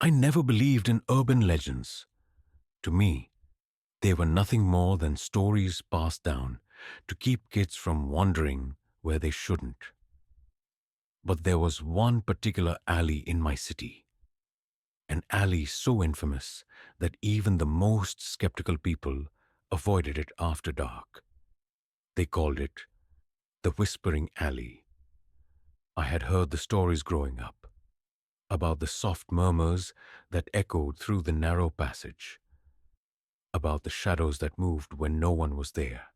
I never believed in urban legends. To me, they were nothing more than stories passed down to keep kids from wandering where they shouldn't. But there was one particular alley in my city, an alley so infamous that even the most skeptical people avoided it after dark. They called it the Whispering Alley. I had heard the stories growing up about the soft murmurs that echoed through the narrow passage, about the shadows that moved when no one was there.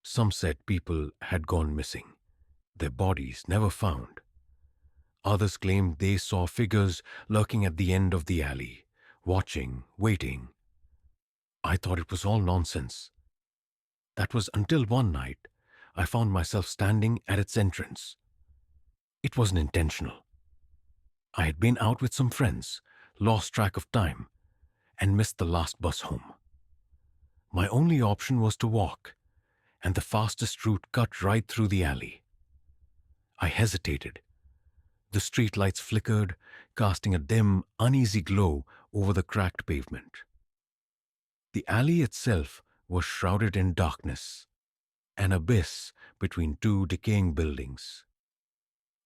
Some said people had gone missing, their bodies never found. Others claimed they saw figures lurking at the end of the alley, watching, waiting. I thought it was all nonsense. That was until one night I found myself standing at its entrance. It wasn't intentional. I had been out with some friends, lost track of time, and missed the last bus home. My only option was to walk, and the fastest route cut right through the alley. I hesitated. The streetlights flickered, casting a dim, uneasy glow over the cracked pavement. The alley itself was shrouded in darkness, an abyss between two decaying buildings.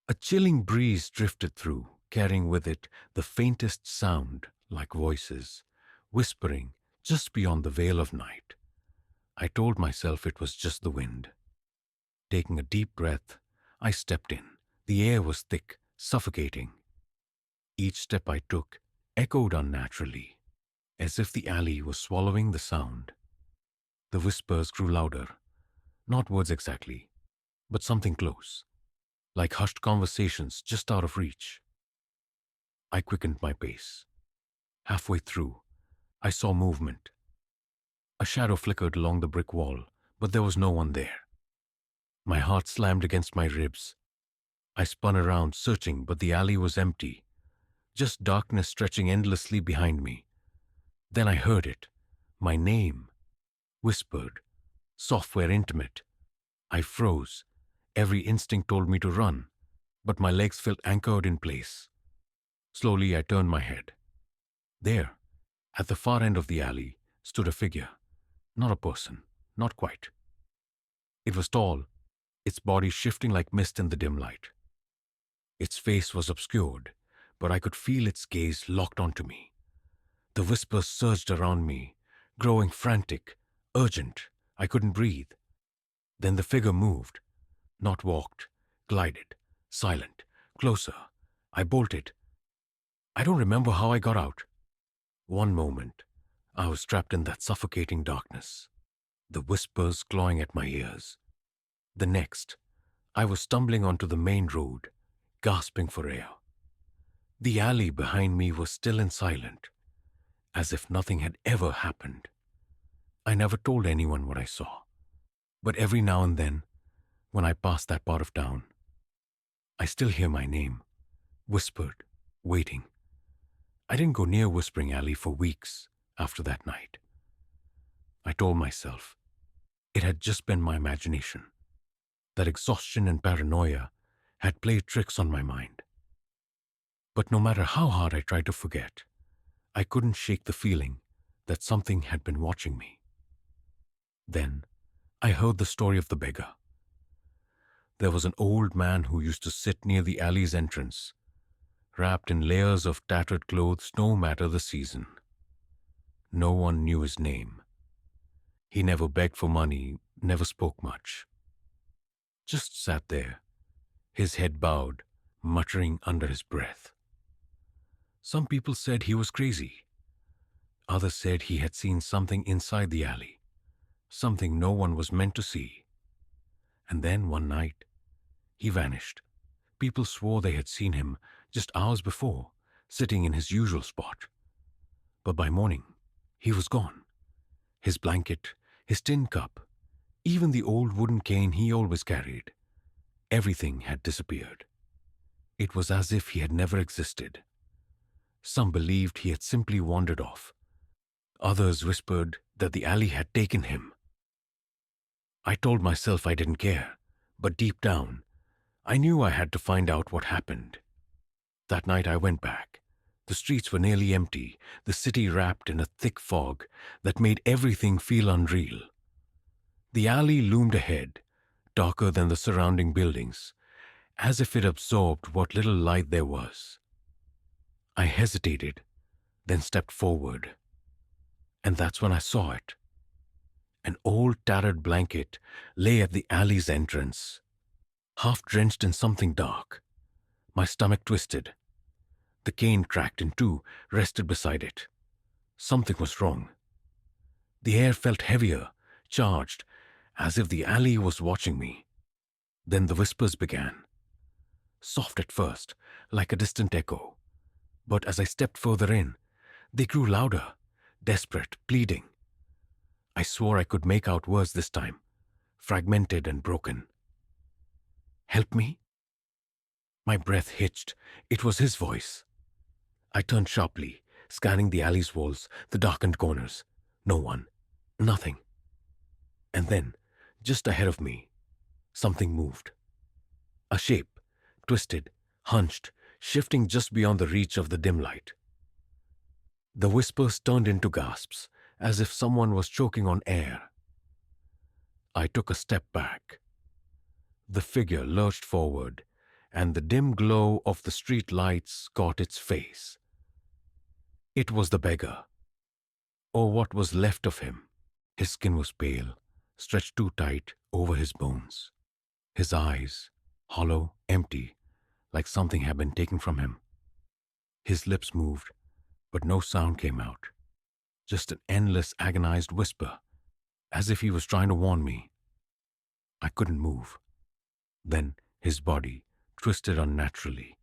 A chilling breeze drifted through, carrying with it the faintest sound, like voices, whispering just beyond the veil of night. I told myself it was just the wind. Taking a deep breath, I stepped in. The air was thick, suffocating. Each step I took echoed unnaturally, as if the alley was swallowing the sound. The whispers grew louder, not words exactly, but something close, like hushed conversations just out of reach. I quickened my pace. Halfway through, I saw movement. A shadow flickered along the brick wall, but there was no one there. My heart slammed against my ribs. I spun around, searching, but the alley was empty, just darkness stretching endlessly behind me. Then I heard it, my name, whispered, software intimate. I froze. Every instinct told me to run, but my legs felt anchored in place. Slowly I turned my head. There, at the far end of the alley, stood a figure. Not a person, not quite. It was tall, its body shifting like mist in the dim light. Its face was obscured, but I could feel its gaze locked onto me. The whispers surged around me, growing frantic, urgent. I couldn't breathe. Then the figure moved, not walked, glided, silent, closer. I bolted. I don't remember how I got out. One moment, I was trapped in that suffocating darkness, the whispers clawing at my ears. The next, I was stumbling onto the main road, gasping for air. The alley behind me was still and silent, as if nothing had ever happened. I never told anyone what I saw, but every now and then, when I pass that part of town, I still hear my name, whispered, waiting. I didn't go near Whispering Alley for weeks after that night. I told myself it had just been my imagination, that exhaustion and paranoia had played tricks on my mind. But no matter how hard I tried to forget, I couldn't shake the feeling that something had been watching me. Then I heard the story of the beggar. There was an old man who used to sit near the alley's entrance, wrapped in layers of tattered clothes no matter the season. No one knew his name. He never begged for money, never spoke much. Just sat there, his head bowed, muttering under his breath. Some people said he was crazy. Others said he had seen something inside the alley, something no one was meant to see. And then one night, he vanished. People swore they had seen him just hours before, sitting in his usual spot. But by morning, he was gone. His blanket, his tin cup, even the old wooden cane he always carried, everything had disappeared. It was as if he had never existed. Some believed he had simply wandered off. Others whispered that the alley had taken him. I told myself I didn't care, but deep down, I knew I had to find out what happened. That night I went back, The streets were nearly empty, the city wrapped in a thick fog that made everything feel unreal. The alley loomed ahead, darker than the surrounding buildings, as if it absorbed what little light there was. I hesitated, then stepped forward. And that's when I saw it. An old tattered blanket lay at the alley's entrance, half drenched in something dark. My stomach twisted. The cane cracked in two, rested beside it. Something was wrong. The air felt heavier, charged, as if the alley was watching me. Then the whispers began. Soft at first, like a distant echo. But as I stepped further in, they grew louder, desperate, pleading. I swore I could make out words this time, fragmented and broken. Help me? My breath hitched. It was his voice. I turned sharply, scanning the alley's walls, the darkened corners. No one. Nothing. And then, just ahead of me, something moved. A shape, twisted, hunched, shifting just beyond the reach of the dim light. The whispers turned into gasps, as if someone was choking on air. I took a step back. The figure lurched forward, and the dim glow of the street lights caught its face. It was the beggar, or what was left of him. His skin was pale, stretched too tight over his bones. His eyes, hollow, empty, like something had been taken from him. His lips moved, but no sound came out. Just an endless, agonized whisper, as if he was trying to warn me. I couldn't move. Then his body twisted unnaturally.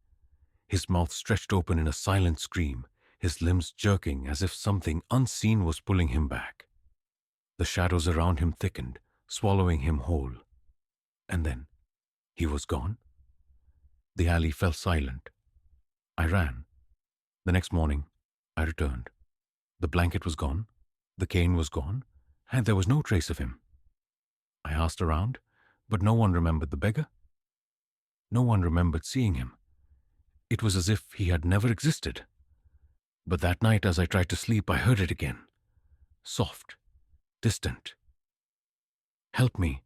His mouth stretched open in a silent scream, his limbs jerking as if something unseen was pulling him back. The shadows around him thickened, swallowing him whole. And then he was gone. The alley fell silent. I ran. The next morning, I returned. The blanket was gone, the cane was gone, and there was no trace of him. I asked around, but no one remembered the beggar. No one remembered seeing him. It was as if he had never existed. But that night, as I tried to sleep, I heard it again. Soft, distant. Help me.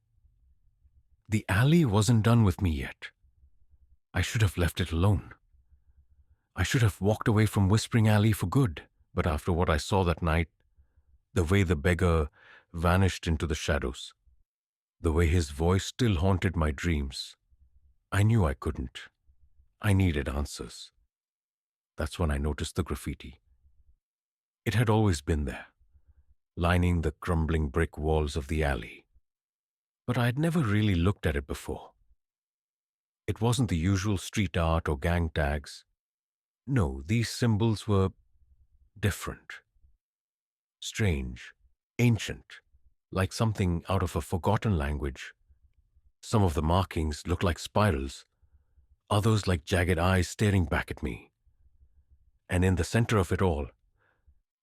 The alley wasn't done with me yet. I should have left it alone. I should have walked away from Whispering Alley for good, but after what I saw that night, the way the beggar vanished into the shadows, the way his voice still haunted my dreams, I knew I couldn't. I needed answers. That's when I noticed the graffiti. It had always been there, lining the crumbling brick walls of the alley. But I had never really looked at it before. It wasn't the usual street art or gang tags. No, these symbols were different. Strange, ancient, like something out of a forgotten language. Some of the markings looked like spirals, others like jagged eyes staring back at me. And in the center of it all,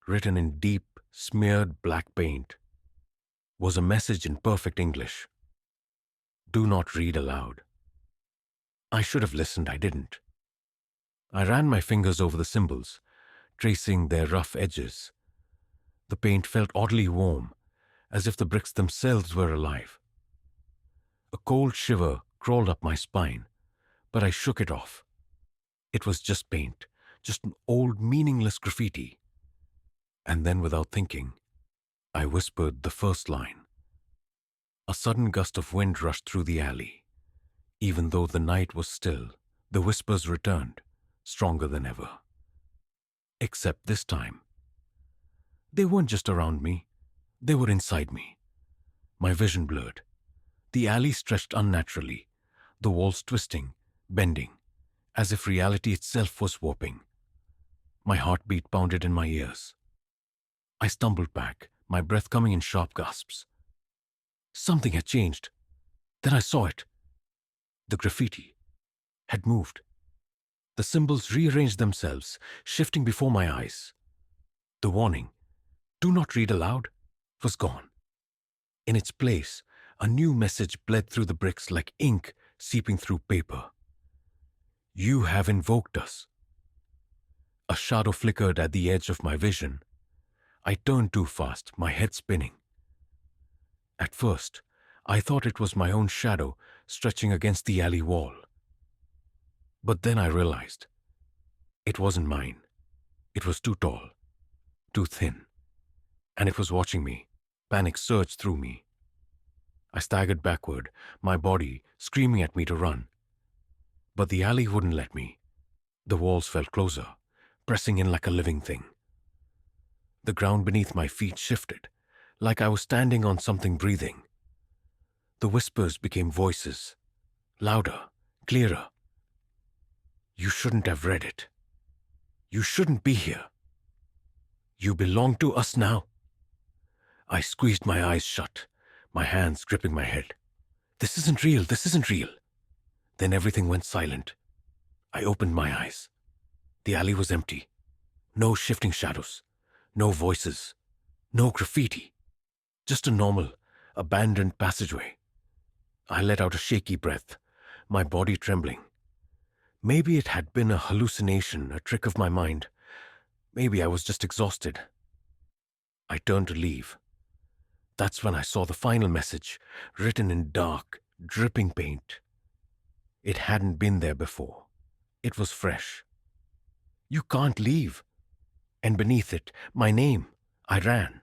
written in deep, smeared black paint, was a message in perfect English. Do not read aloud. I should have listened, I didn't. I ran my fingers over the symbols, tracing their rough edges. The paint felt oddly warm, as if the bricks themselves were alive. A cold shiver crawled up my spine, but I shook it off. It was just paint, just an old, meaningless graffiti. And then, without thinking, I whispered the first line. A sudden gust of wind rushed through the alley. Even though the night was still, the whispers returned, stronger than ever. Except this time. They weren't just around me. They were inside me. My vision blurred. The alley stretched unnaturally, the walls twisting, bending, as if reality itself was warping. My heartbeat pounded in my ears. I stumbled back, my breath coming in sharp gasps. Something had changed. Then I saw it. The graffiti had moved. The symbols rearranged themselves, shifting before my eyes. The warning, "Do not read aloud," was gone. In its place, a new message bled through the bricks like ink seeping through paper. You have invoked us. A shadow flickered at the edge of my vision. I turned too fast, my head spinning. At first, I thought it was my own shadow stretching against the alley wall. But then I realized it wasn't mine. It was too tall, too thin, and it was watching me. Panic surged through me. I staggered backward, my body screaming at me to run. But the alley wouldn't let me. The walls felt closer, pressing in like a living thing. The ground beneath my feet shifted, like I was standing on something breathing. The whispers became voices, louder, clearer. You shouldn't have read it. You shouldn't be here. You belong to us now. I squeezed my eyes shut, my hands gripping my head. This isn't real, this isn't real. Then everything went silent. I opened my eyes. The alley was empty. No shifting shadows, no voices, no graffiti. Just a normal, abandoned passageway. I let out a shaky breath, my body trembling. Maybe it had been a hallucination, a trick of my mind. Maybe I was just exhausted. I turned to leave. That's when I saw the final message, written in dark, dripping paint. It hadn't been there before. It was fresh. You can't leave. And beneath it, my name. I ran.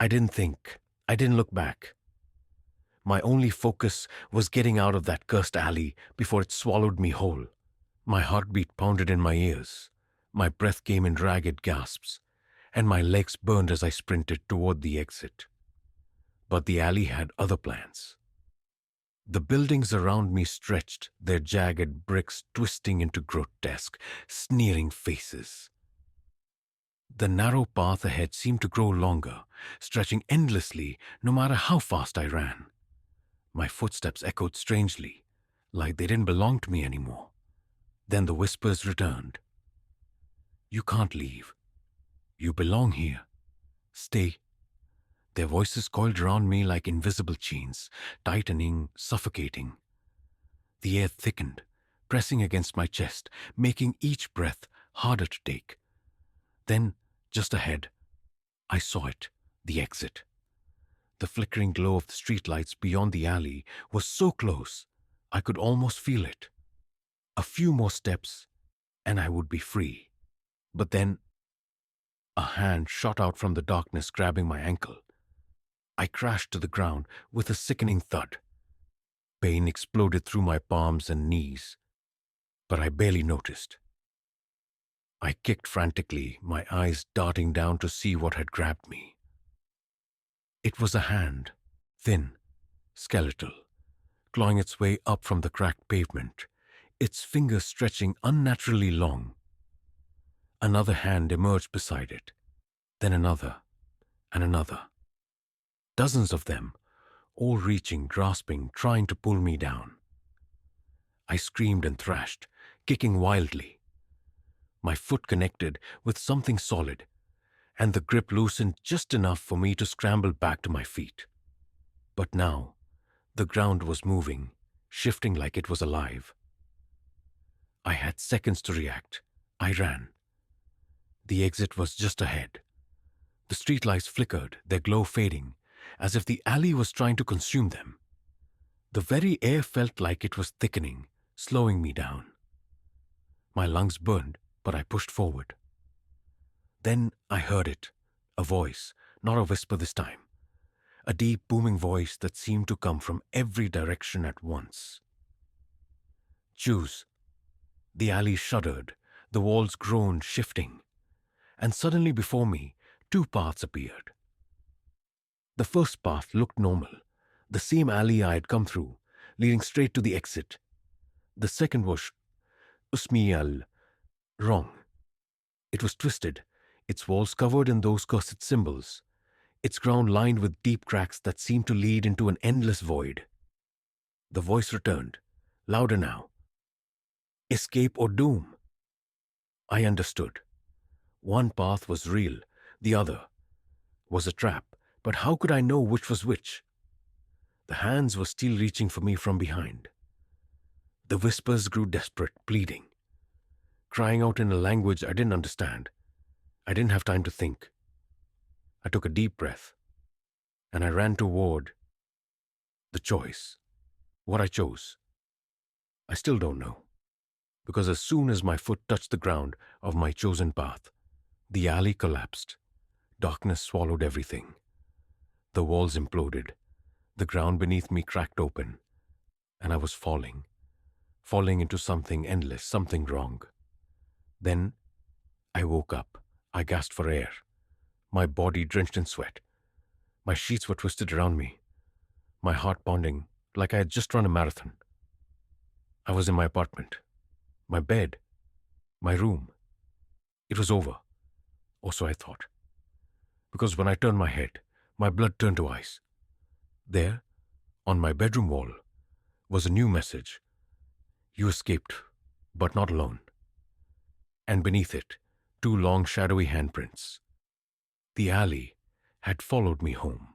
I didn't think. I didn't look back. My only focus was getting out of that cursed alley before it swallowed me whole. My heartbeat pounded in my ears. My breath came in ragged gasps, and my legs burned as I sprinted toward the exit. But the alley had other plans. The buildings around me stretched, their jagged bricks twisting into grotesque, sneering faces. The narrow path ahead seemed to grow longer, stretching endlessly no matter how fast I ran. My footsteps echoed strangely, like they didn't belong to me anymore. Then the whispers returned. You can't leave. You belong here. Stay. Their voices coiled around me like invisible chains, tightening, suffocating. The air thickened, pressing against my chest, making each breath harder to take. Then, just ahead, I saw it, the exit. The flickering glow of the streetlights beyond the alley was so close, I could almost feel it. A few more steps, and I would be free. But then, a hand shot out from the darkness, grabbing my ankle. I crashed to the ground with a sickening thud. Pain exploded through my palms and knees, but I barely noticed. I kicked frantically, my eyes darting down to see what had grabbed me. It was a hand, thin, skeletal, clawing its way up from the cracked pavement, its fingers stretching unnaturally long. Another hand emerged beside it, then another, and another. Dozens of them, all reaching, grasping, trying to pull me down. I screamed and thrashed, kicking wildly. My foot connected with something solid, and the grip loosened just enough for me to scramble back to my feet. But now, the ground was moving, shifting like it was alive. I had seconds to react. I ran. The exit was just ahead. The streetlights flickered, their glow fading, as if the alley was trying to consume them. The very air felt like it was thickening, slowing me down. My lungs burned, but I pushed forward. Then I heard it, a voice, not a whisper this time. A deep, booming voice that seemed to come from every direction at once. Choose. The alley shuddered, the walls groaned, shifting. And suddenly before me, two paths appeared. The first path looked normal, the same alley I had come through, leading straight to the exit. The second was wrong. It was twisted, its walls covered in those cursed symbols, its ground lined with deep cracks that seemed to lead into an endless void. The voice returned, louder now. Escape or doom. I understood. One path was real, the other was a trap, but how could I know which was which? The hands were still reaching for me from behind. The whispers grew desperate, pleading. crying out in a language I didn't understand. I didn't have time to think. I took a deep breath, and I ran toward the choice. What I chose, I still don't know, because as soon as my foot touched the ground of my chosen path, the alley collapsed. Darkness swallowed everything. The walls imploded. The ground beneath me cracked open, and I was falling into something endless, something wrong. Then I woke up. I gasped for air, my body drenched in sweat. My sheets were twisted around me, my heart pounding like I had just run a marathon. I was in my apartment, my bed, my room. It was over, or so I thought. Because when I turned my head, my blood turned to ice. There, on my bedroom wall, was a new message. You escaped, but not alone. And beneath it, 2 long shadowy handprints. The alley had followed me home.